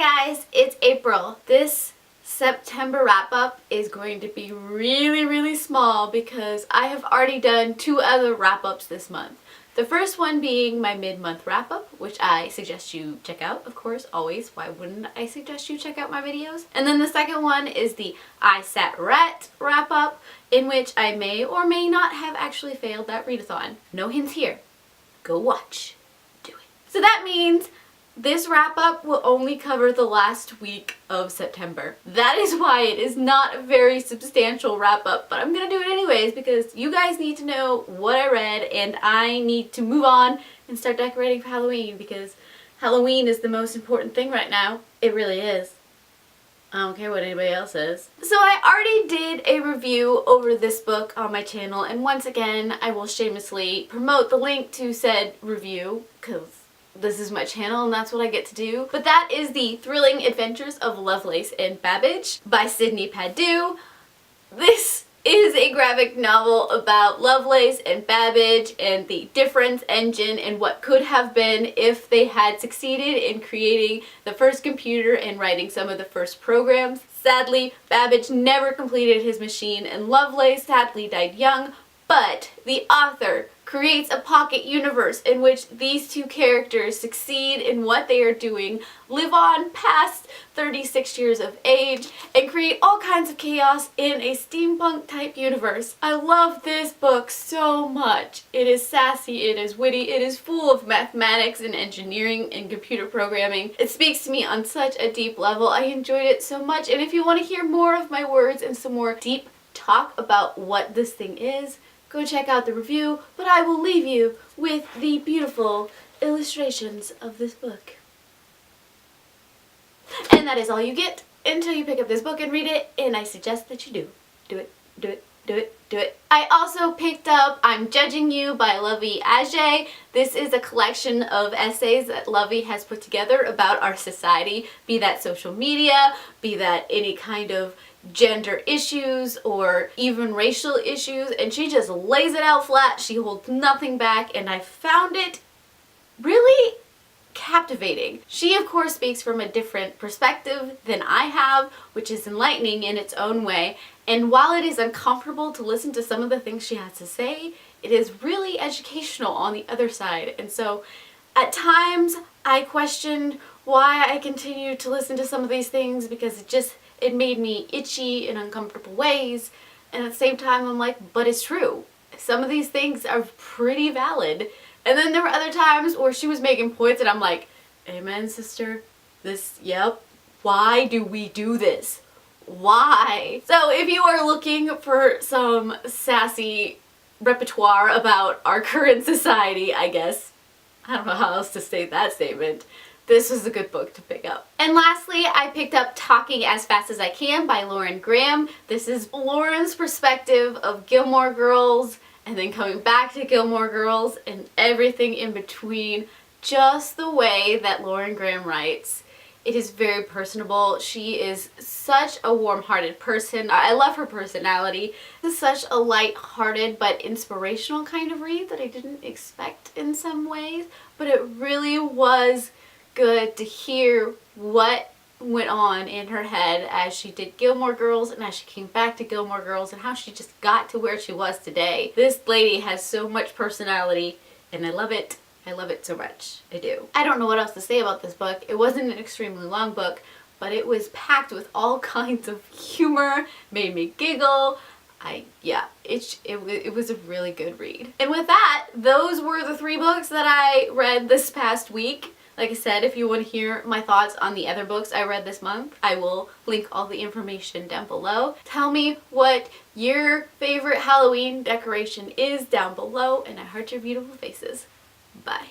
Hi guys, it's April. This September wrap-up is going to be really small because I have already done two other wrap-ups this month. The first one being my mid-month wrap-up, which I suggest you check out, of course, always. Why wouldn't I suggest you check out my videos? And then the second one is the I Sat Rat wrap-up, in which I may or may not have actually failed that read-a-thon. No hints here. Go watch. Do it. So that means this wrap-up will only cover the last week of September. That is why it is not a very substantial wrap-up, but I'm gonna do it anyways because you guys need to know what I read and I need to move on and start decorating for Halloween because Halloween is the most important thing right now. It really is. I don't care what anybody else says. So I already did a review over this book on my channel, and once again I will shamelessly promote the link to said review because this is my channel and that's what I get to do. But that is The Thrilling Adventures of Lovelace and Babbage by Sydney Padua. This is a graphic novel about Lovelace and Babbage and the difference engine and what could have been if they had succeeded in creating the first computer and writing some of the first programs. Sadly, Babbage never completed his machine and Lovelace sadly died young, but the author creates a pocket universe in which these two characters succeed in what they are doing, live on past 36 years of age, and create all kinds of chaos in a steampunk type universe. I love this book so much. It is sassy, it is witty, it is full of mathematics and engineering and computer programming. It speaks to me on such a deep level. I enjoyed it so much, and if you want to hear more of my words and some more deep talk about what this thing is, go check out the review, but I will leave you with the beautiful illustrations of this book. And that is all you get until you pick up this book and read it, and I suggest that you do. Do it, do it, do it, do it. I also picked up I'm Judging You by Lovelace. This is a collection of essays that Lovey has put together about our society, be that social media, be that any kind of gender issues or even racial issues, and she just lays it out flat. She holds nothing back, and I found it really captivating. She of course speaks from a different perspective than I have, which is enlightening in its own way, and while it is uncomfortable to listen to some of the things she has to say, it is really educational on the other side. And so at times I questioned why I continued to listen to some of these things because it made me itchy in uncomfortable ways, and at the same time I'm like, but it's true. Some of these things are pretty valid. And then there were other times where she was making points and I'm like, amen sister, yep, why do we do this? Why? So if you are looking for some sassy repertoire about our current society, I guess, I don't know how else to state that statement, this was a good book to pick up. And lastly, I picked up Talking as Fast as I Can by Lauren Graham. This is Lauren's perspective of Gilmore Girls and then coming back to Gilmore Girls and everything in between. Just the way that Lauren Graham writes. It is very personable. She is such a warm-hearted person. I love her personality. This is such a light-hearted but inspirational kind of read that I didn't expect in some ways, but it really was good to hear what went on in her head as she did Gilmore Girls and as she came back to Gilmore Girls and how she just got to where she was today. This lady has so much personality and I love it. I love it so much. I do. I don't know what else to say about this book. It wasn't an extremely long book, but it was packed with all kinds of humor, made me giggle. It was a really good read. And with that, those were the three books that I read this past week. Like I said, if you want to hear my thoughts on the other books I read this month, I will link all the information down below. Tell me what your favorite Halloween decoration is down below, and I heart your beautiful faces. Bye.